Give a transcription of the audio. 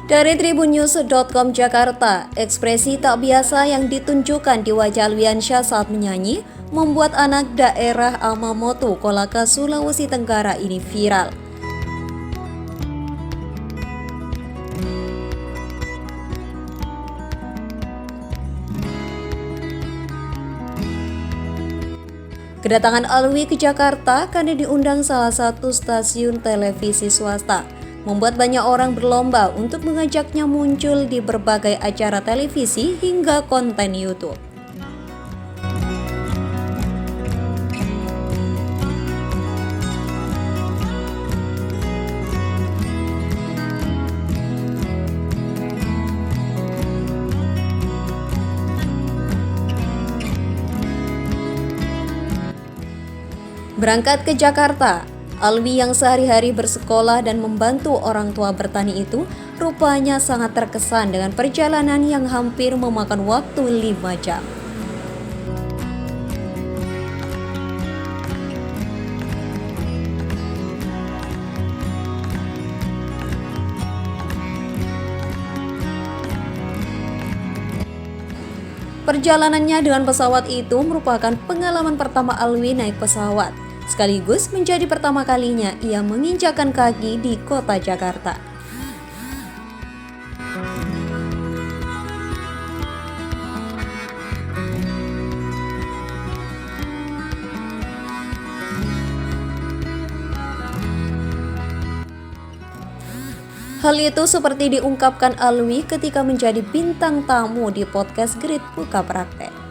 Dari tribunnews.com Jakarta, ekspresi tak biasa yang ditunjukkan di wajah Alwiansyah saat menyanyi membuat anak daerah Amamoto, Kolaka, Sulawesi Tenggara ini viral. Kedatangan Alwi ke Jakarta karena diundang salah satu stasiun televisi swasta, membuat banyak orang berlomba untuk mengajaknya muncul di berbagai acara televisi hingga konten YouTube. Berangkat ke Jakarta, Alwi yang sehari-hari bersekolah dan membantu orang tua bertani itu rupanya sangat terkesan dengan perjalanan yang hampir memakan waktu 5 jam. Perjalanannya dengan pesawat itu merupakan pengalaman pertama Alwi naik pesawat, sekaligus menjadi pertama kalinya ia menginjakkan kaki di kota Jakarta. Hal itu seperti diungkapkan Alwi ketika menjadi bintang tamu di podcast Grit Buka Praktek.